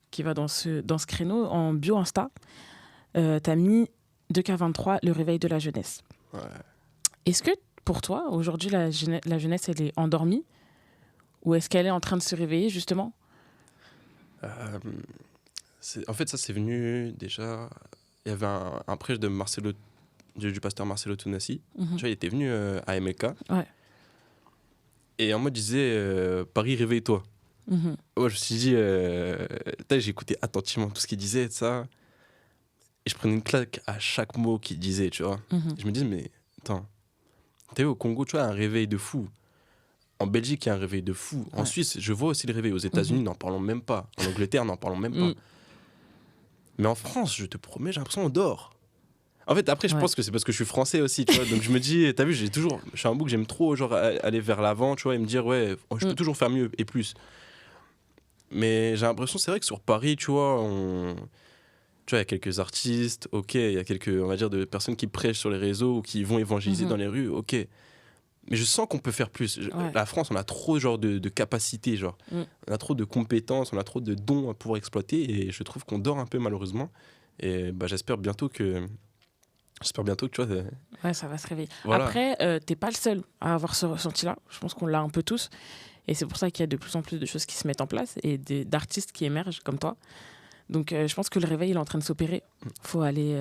qui va dans ce créneau, en bio Insta, tu as mis 2K23, le réveil de la jeunesse. Ouais. Est-ce que pour toi, aujourd'hui, la jeunesse, elle est endormie? Ou est-ce qu'elle est en train de se réveiller, justement? En fait, ça, c'est venu déjà... Il y avait un prêche de du pasteur Marcelo Tounassi. Tu vois, il était venu à MLK. Ouais. Et en mode, disait Paris, réveille-toi. Ouais, je me suis dit, j'ai écouté attentivement tout ce qu'il disait, ça. Et je prenais une claque à chaque mot qu'il disait, tu vois. Je me dis, mais attends, t'as vu au Congo, tu vois, un réveil de fou. En Belgique, il y a un réveil de fou. En Suisse, je vois aussi le réveil. Aux États-Unis, n'en parlons même pas. En Angleterre, n'en parlons même pas. Mais en France, je te promets, j'ai l'impression qu'on dort. En fait, après, je pense que c'est parce que je suis français aussi, tu vois. Donc, je me dis, t'as vu, je suis un bouc, j'aime trop genre, aller vers l'avant, tu vois, et me dire, ouais, je peux toujours faire mieux et plus. Mais j'ai l'impression, c'est vrai que sur Paris, tu vois, tu vois, il y a quelques artistes, ok, il y a quelques, on va dire, de personnes qui prêchent sur les réseaux ou qui vont évangéliser dans les rues, ok. Mais je sens qu'on peut faire plus. La France, on a trop genre, de capacités, genre. On a trop de compétences, on a trop de dons à pouvoir exploiter, et je trouve qu'on dort un peu, malheureusement. Et j'espère bientôt que tu vois. Ouais, ça va se réveiller. Voilà. Après, t'es pas le seul à avoir ce ressenti-là. Je pense qu'on l'a un peu tous. Et c'est pour ça qu'il y a de plus en plus de choses qui se mettent en place et d'artistes qui émergent comme toi. Donc, je pense que le réveil, il est en train de s'opérer. Il faut aller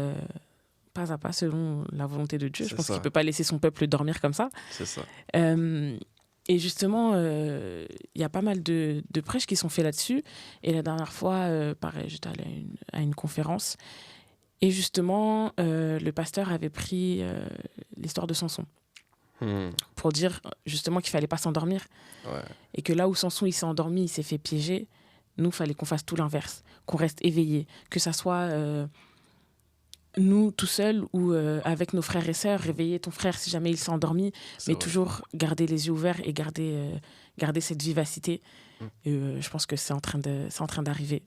pas à pas selon la volonté de Dieu. Je pense qu'il ne peut pas laisser son peuple dormir comme ça. C'est ça. Et justement, il y a pas mal de prêches qui sont faits là-dessus. Et la dernière fois, pareil, j'étais allée à une conférence. Et justement, le pasteur avait pris l'histoire de Samson pour dire justement qu'il ne fallait pas s'endormir. Ouais. Et que là où Samson il s'est endormi, il s'est fait piéger, nous, il fallait qu'on fasse tout l'inverse, qu'on reste éveillés, que ça soit nous tout seuls ou avec nos frères et sœurs, réveiller ton frère si jamais il s'est endormi, mais toujours garder les yeux ouverts et garder cette vivacité. Et, je pense que c'est en train d'arriver.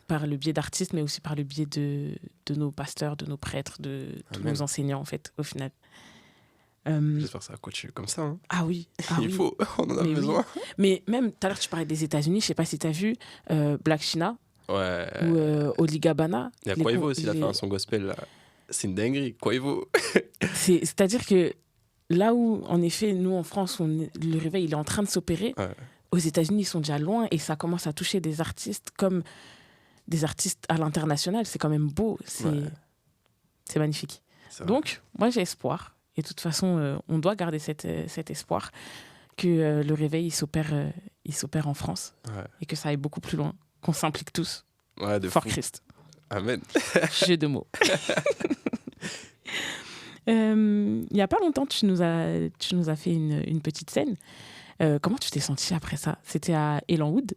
Par le biais d'artistes, mais aussi par le biais de nos pasteurs, de nos prêtres, de tous nos enseignants, en fait, au final. J'espère que ça va continuer comme ça. Hein. Ah oui. Il faut, on en a besoin. Oui. Mais même, tout à l'heure, tu parlais des États-Unis, je ne sais pas si tu as vu Black China ou Oli Gabana. Il y a Quavo aussi, il a fait son gospel, là. C'est une dinguerie, Quavo. C'est-à-dire que là où, en effet, nous, en France, le réveil, il est en train de s'opérer, aux États-Unis, ils sont déjà loin et ça commence à toucher des artistes comme des artistes à l'international. C'est quand même beau. C'est magnifique. Donc, moi, j'ai espoir. Et de toute façon, on doit garder cet espoir que le réveil, il s'opère en France et que ça aille beaucoup plus loin, qu'on s'implique tous. Fort Christ. Amen. Jeu de mots. Il n'y a pas longtemps, tu nous as fait une petite scène. Comment tu t'es sentie après ça? C'était à Elanwood.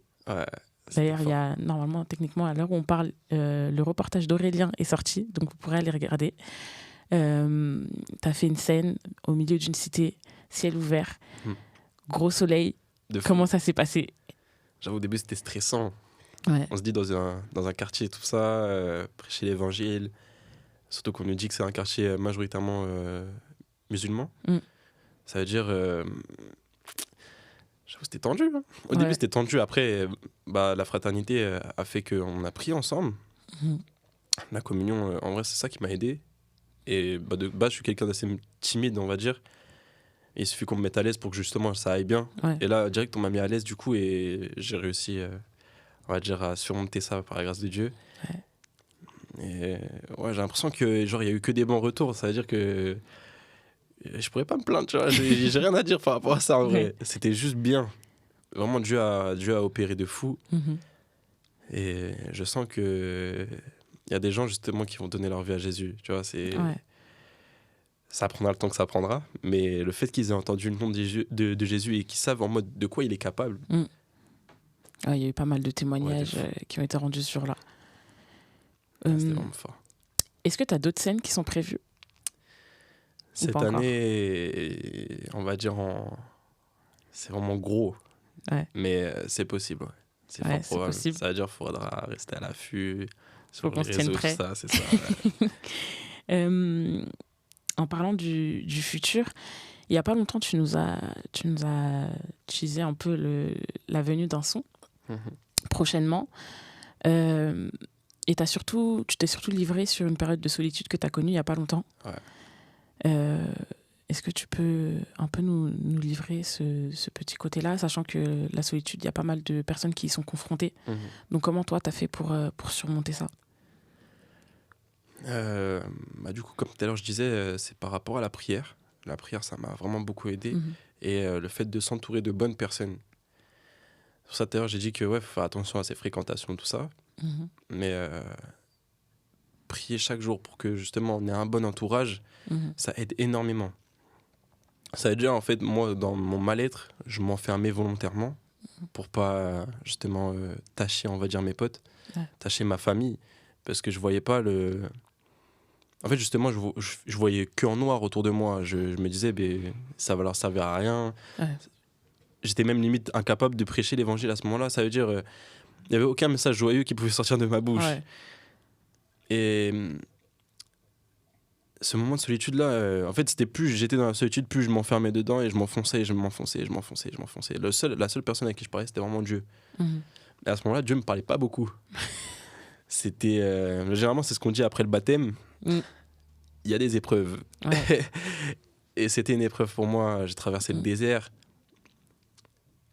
D'ailleurs, il y a normalement, techniquement, à l'heure où on parle, le reportage d'Aurélien est sorti, donc vous pourrez aller regarder. Tu as fait une scène au milieu d'une cité, ciel ouvert, gros soleil. Comment ça s'est passé? J'avoue, au début, c'était stressant. On se dit dans un quartier, tout ça, prêcher l'évangile. Surtout qu'on nous dit que c'est un quartier majoritairement musulman. Ça veut dire... j'avoue, c'était tendu. Hein. Au début, c'était tendu. Après, la fraternité a fait qu'on a prié ensemble. La communion, en vrai, c'est ça qui m'a aidé. Et de base, je suis quelqu'un d'assez timide, on va dire. Et il suffit qu'on me mette à l'aise pour que justement ça aille bien. Et là, direct, on m'a mis à l'aise du coup et j'ai réussi, on va dire, à surmonter ça par la grâce de Dieu. Et j'ai l'impression que genre il y a eu que des bons retours. Ça veut dire que je pourrais pas me plaindre, tu vois. J'ai rien à dire par rapport à ça en vrai. C'était juste bien. Vraiment, Dieu a opéré de fou. Et je sens que il y a des gens justement qui vont donner leur vie à Jésus. Tu vois, ça prendra le temps que ça prendra. Mais le fait qu'ils aient entendu le nom de Jésus et qu'ils savent en mode de quoi il est capable. Il y a eu pas mal de témoignages qui ont été rendus sur là. C'était vraiment fort. Est-ce que tu as d'autres scènes qui sont prévues? Cette année, on va dire, c'est vraiment gros. Mais c'est possible. C'est fort probable. Possible. Ça veut dire qu'il faudra rester à l'affût sur les réseaux, tout ça, c'est ça. En parlant du futur, il n'y a pas longtemps, tu nous as teasé un peu la venue d'un son prochainement. Et tu t'es surtout livré sur une période de solitude que tu as connue il n'y a pas longtemps. Est-ce que tu peux un peu nous livrer ce petit côté-là, sachant que la solitude, il y a pas mal de personnes qui y sont confrontées. Donc comment toi, tu as fait pour surmonter ça? Du coup, comme tout à l'heure, je disais, c'est par rapport à la prière. La prière, ça m'a vraiment beaucoup aidé. Et le fait de s'entourer de bonnes personnes. Sur ça, tout à l'heure, j'ai dit que faut faire attention à ses fréquentations, tout ça. Mais prier chaque jour pour que justement on ait un bon entourage, ça aide énormément. Ça veut dire, en fait, moi, dans mon mal-être, je m'enfermais volontairement pour pas justement tâcher, on va dire, mes potes, tâcher ma famille, parce que je voyais pas le... En fait, justement, je voyais que en noir autour de moi. Je me disais, ça va leur servir à rien. J'étais même limite incapable de prêcher l'évangile à ce moment-là. Ça veut dire, il n'y avait aucun message joyeux qui pouvait sortir de ma bouche. Et ce moment de solitude-là, en fait, c'était plus j'étais dans la solitude, plus je m'enfermais dedans et je m'enfonçais. La seule personne à qui je parlais, c'était vraiment Dieu. Et à ce moment-là, Dieu ne me parlait pas beaucoup. C'était généralement, c'est ce qu'on dit après le baptême. Il y a des épreuves. Et c'était une épreuve pour moi. J'ai traversé le désert.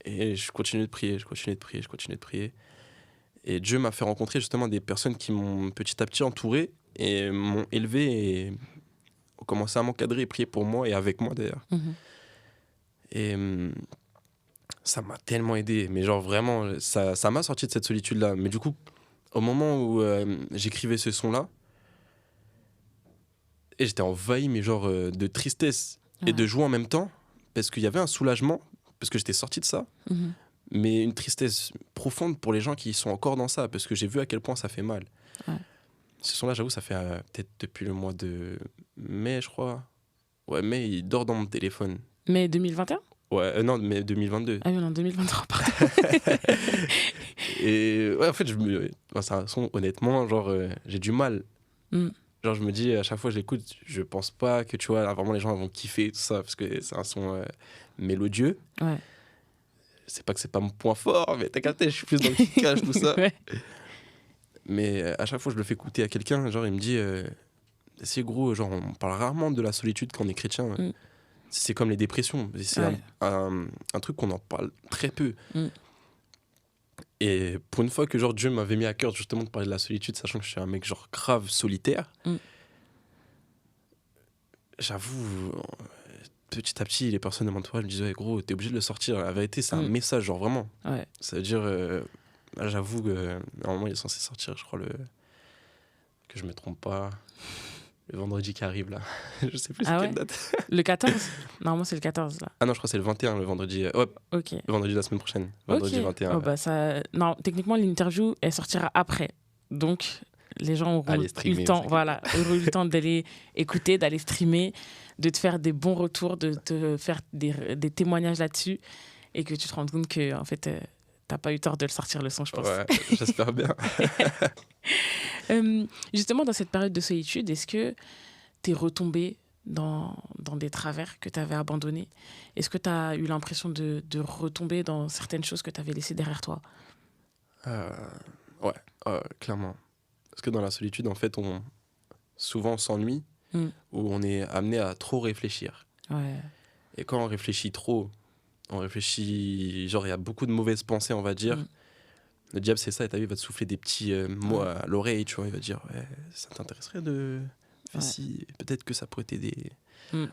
Et je continuais de prier. Et Dieu m'a fait rencontrer justement des personnes qui m'ont petit à petit entouré et m'ont élevé et ont commencé à m'encadrer et prier pour moi et avec moi d'ailleurs. Et ça m'a tellement aidé. Mais genre vraiment, ça m'a sorti de cette solitude-là. Mais du coup, au moment où j'écrivais ce son-là, et j'étais envahi mais genre de tristesse et de joie en même temps, parce qu'il y avait un soulagement, parce que j'étais sorti de ça, mais une tristesse profonde pour les gens qui sont encore dans ça, parce que j'ai vu à quel point ça fait mal. Ce son-là, j'avoue, ça fait peut-être depuis le mois de mai, je crois. Mai, il dort dans mon téléphone. Mai 2021 ? Non, mai 2022. Ah oui, non, 2023, pardon. Et en fait, c'est un son, honnêtement, genre, j'ai du mal. Genre, je me dis, à chaque fois que je l'écoute, je pense pas que, tu vois, vraiment les gens vont kiffer tout ça, parce que c'est un son mélodieux. C'est pas que c'est pas mon point fort, mais t'as capté, je suis plus dans le kickage, tout ça. Mais à chaque fois que je le fais écouter à quelqu'un, genre, il me dit, c'est gros, genre, on parle rarement de la solitude quand on est chrétien. c'est comme les dépressions. C'est Ouais. un truc qu'on en parle très peu. Mm. Et pour une fois que genre Dieu m'avait mis à cœur justement de parler de la solitude, sachant que je suis un mec genre grave solitaire, Mm. j'avoue, petit à petit, les personnes de mon entourage me disaient ouais, gros, t'es obligé de le sortir. La vérité, c'est un Mm. message, genre vraiment. Ouais. Ça veut dire, là, j'avoue que normalement il est censé sortir, je crois, que je me trompe pas, le vendredi qui arrive là. Je sais plus c'est Ah quelle ouais? date. Le 14? Normalement, c'est le 14, là. Ah non, je crois que c'est le 21, le vendredi. Ouais, Ok. le vendredi de la semaine prochaine. Ok. Vendredi 21. Oh, bah, ça... Non, techniquement, l'interview, elle sortira après. Donc, les gens auront Allez, eu streamer, le temps, vous inquiétez voilà, auront eu le temps d'aller écouter, d'aller streamer, de te faire des bons retours, de te faire des témoignages là-dessus et que tu te rendes compte que, en fait, t'as pas eu tort de le sortir le son, je pense. Ouais, j'espère bien. Justement, dans cette période de solitude, est-ce que tu es retombé dans des travers que tu avais abandonnés? Est-ce que tu as eu l'impression de retomber dans certaines choses que tu avais laissées derrière toi? Ouais, clairement. Parce que dans la solitude, en fait, souvent on s'ennuie Mm. ou on est amené à trop réfléchir. Ouais. Et quand on réfléchit trop, genre il y a beaucoup de mauvaises pensées, on va dire. Mm. Le diable, c'est ça, et t'as vu, il va te souffler des petits mots Ouais. à l'oreille, tu vois. Il va te dire, ouais, ça t'intéresserait de faire Ouais. ci, peut-être que ça pourrait t'aider. Mm.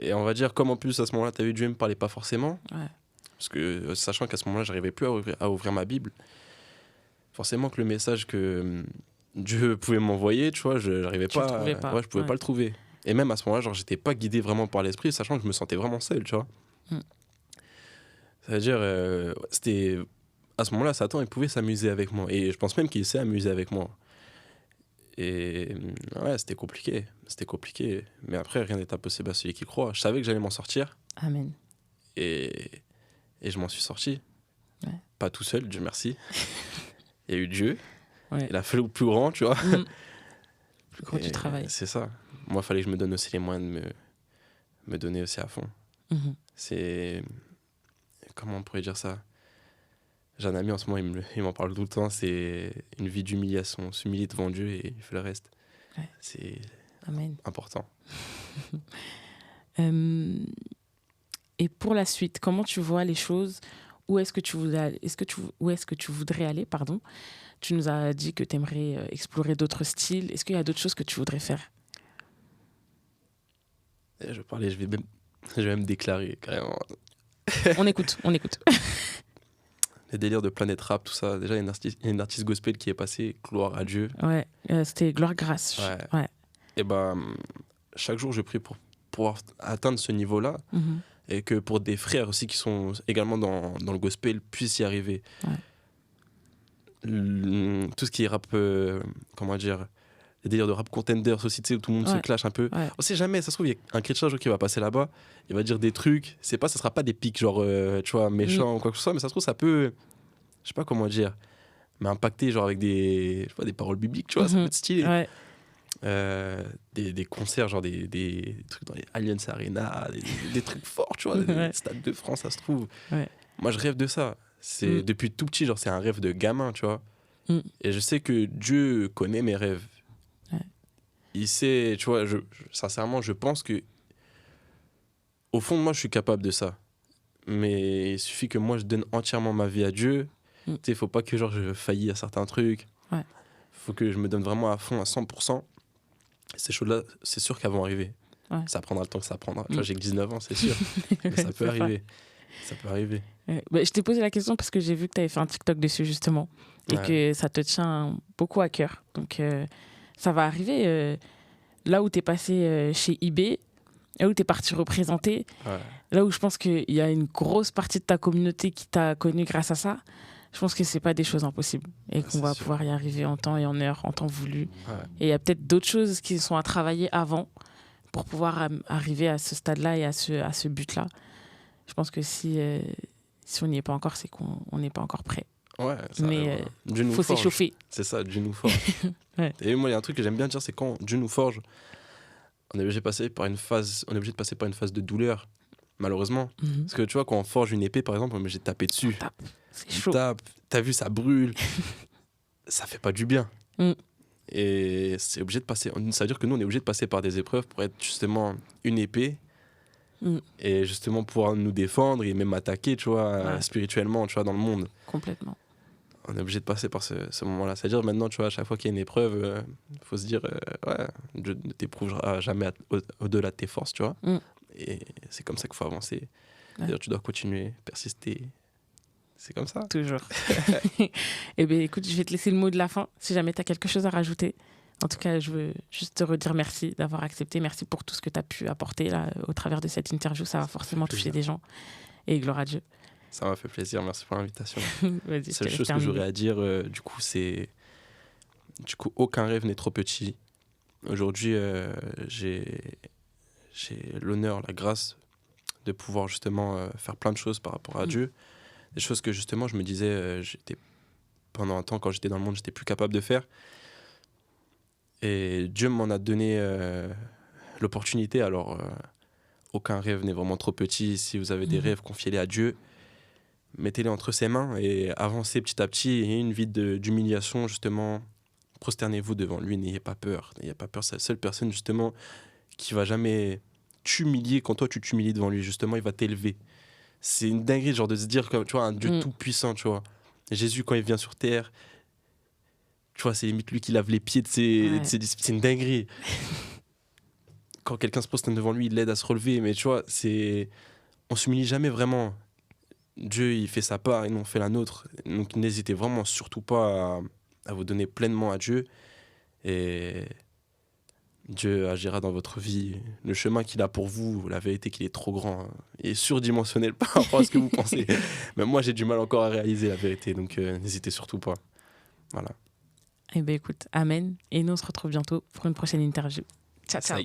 Et on va dire, comme en plus à ce moment-là, t'as vu, Dieu me parlait pas forcément. Ouais. Parce que sachant qu'à ce moment-là, j'arrivais plus à ouvrir ma Bible, forcément que le message que Dieu pouvait m'envoyer, tu vois, j'arrivais Tu le pas, trouvais pas. ouais, je pouvais Ouais. pas le trouver. Et même à ce moment-là, genre, j'étais pas guidé vraiment par l'esprit, sachant que je me sentais vraiment seul, tu vois. Mm. C'est-à-dire, c'était à ce moment-là, Satan, il pouvait s'amuser avec moi, et je pense même qu'il s'est amusé avec moi. Et ouais, c'était compliqué. Mais après, rien n'est impossible à celui qui croit. Je savais que j'allais m'en sortir, Amen. et je m'en suis sorti. Ouais. Pas tout seul, Dieu merci. Il y a eu Dieu. Ouais. Il a fait le plus grand, tu vois. Mm. Plus gros du Et travail. c'est ça. Moi, il fallait que je me donne aussi les moyens de me donner aussi à fond. Mhm. C'est... Comment on pourrait dire ça? J'ai un ami en ce moment, il m'en parle tout le temps. C'est une vie d'humiliation. S'humilier devant Dieu et il fait le reste. Ouais. C'est Amen. important. Et pour la suite, comment tu vois les choses? Où est-ce que tu voudrais aller, pardon? Tu nous as dit que tu aimerais explorer d'autres styles. Est-ce qu'il y a d'autres choses que tu voudrais faire? Et je vais même déclarer carrément. On écoute. Les délires de Planète Rap, tout ça. Déjà, il y a une artiste gospel qui est passée, gloire à Dieu. Ouais, c'était Gloire Grâce. Ouais. Et chaque jour, je prie pour pouvoir atteindre ce niveau-là. Mhm. Et que pour des frères aussi qui sont également dans le gospel puissent y arriver. Ouais. Tout ce qui est rap, comment dire, les délires de rap contenders aussi, tu sais, où tout le monde se clash un peu. Ouais. On sait jamais, ça se trouve, il y a un chrétien qui va passer là-bas, il va dire des trucs, ça sera pas des pics genre, tu vois, méchants ou quoi que ce soit, mais ça se trouve, ça peut, je sais pas comment dire, mais impacter genre avec des paroles bibliques, tu vois, ça peut être stylé. Ouais. Des concerts, genre des trucs dans les Allianz Arena, des trucs forts, tu vois, des stades de France, ça se trouve. Ouais. Moi, je rêve de ça. C'est depuis tout petit, genre, c'est un rêve de gamin, tu vois. Et je sais que Dieu connaît mes rêves. Ouais. Il sait, tu vois, sincèrement, je pense que au fond de moi, je suis capable de ça. Mais il suffit que moi, je donne entièrement ma vie à Dieu. Tu sais, faut pas que genre, je faillis à certains trucs. Ouais. Faut que je me donne vraiment à fond, à 100%. Ces choses-là, c'est sûr qu'elles vont arriver. Ouais. Ça prendra le temps que ça prendra. Tu vois, j'ai que 19 ans, c'est sûr. Mais ça peut arriver. Ça peut arriver. Bah, je t'ai posé la question parce que j'ai vu que tu avais fait un TikTok dessus, justement. Et que ça te tient beaucoup à cœur. Donc, ça va arriver là où tu es passé chez eBay, là où tu es parti représenter, là où je pense qu'il y a une grosse partie de ta communauté qui t'a connu grâce à ça. Je pense que c'est pas des choses impossibles et qu'on va pouvoir y arriver en temps et en heure, en temps voulu. Ouais. Et il y a peut-être d'autres choses qui sont à travailler avant pour pouvoir arriver à ce stade-là et à ce but-là. Je pense que si on n'y est pas encore, c'est qu'on n'est pas encore prêt. Ouais, mais il faut s'échauffer. C'est ça, Dieu nous forge. Ouais. Et moi, il y a un truc que j'aime bien dire, c'est quand Dieu nous forge, on est obligé de passer par une phase de douleur, malheureusement. Parce que tu vois, quand on forge une épée, par exemple, on est obligé de taper dessus. C'est chaud. T'as vu, ça brûle. Ça fait pas du bien. Et c'est obligé de passer. Ça veut dire que nous, on est obligé de passer par des épreuves pour être justement une épée Et justement, pouvoir nous défendre et même attaquer, tu vois, spirituellement, tu vois, dans le monde. Complètement. On est obligé de passer par ce moment-là. C'est-à-dire, maintenant, tu vois, à chaque fois qu'il y a une épreuve, il faut se dire, Dieu ne t'éprouvera jamais au-delà de tes forces, tu vois. Et c'est comme ça qu'il faut avancer. C'est-à-dire, tu dois continuer, persister. C'est comme ça. Toujours. Eh bien, écoute, je vais te laisser le mot de la fin, si jamais tu as quelque chose à rajouter. En tout cas, je veux juste te redire merci d'avoir accepté. Merci pour tout ce que tu as pu apporter là, au travers de cette interview. Ça va forcément toucher des gens. Et gloire à Dieu. Ça m'a fait plaisir. Merci pour l'invitation. La seule chose que j'aurais à dire, du coup, c'est... Du coup, aucun rêve n'est trop petit. Aujourd'hui, j'ai l'honneur, la grâce de pouvoir justement faire plein de choses par rapport à Dieu. Des choses que justement, je me disais, pendant un temps, quand j'étais dans le monde, j'étais plus capable de faire. Et Dieu m'en a donné l'opportunité. Alors, aucun rêve n'est vraiment trop petit. Si vous avez des rêves, confiez-les à Dieu. Mettez-les entre ses mains et avancez petit à petit. Et une vie d'humiliation, justement. Prosternez-vous devant lui, n'ayez pas peur. N'ayez pas peur, c'est la seule personne, justement, qui va jamais t'humilier quand toi, tu t'humilies devant lui. Justement, il va t'élever. C'est une dinguerie, genre, de se dire, comme, tu vois, un Dieu tout-puissant, tu vois. Jésus, quand il vient sur terre, tu vois, c'est limite lui qui lave les pieds de ses disciples. C'est une dinguerie. Quand quelqu'un se prosterne devant lui, il l'aide à se relever. Mais tu vois, on s'humilie jamais vraiment. Dieu, il fait sa part et nous, on fait la nôtre. Donc, n'hésitez vraiment surtout pas à vous donner pleinement à Dieu. Et Dieu agira dans votre vie. Le chemin qu'il a pour vous, la vérité qu'il est trop grand, il est surdimensionnel par rapport à ce que vous pensez. Même moi, j'ai du mal encore à réaliser la vérité. Donc, n'hésitez surtout pas. Voilà. Eh bien, écoute, amen. Et nous, on se retrouve bientôt pour une prochaine interview. Ciao, ciao.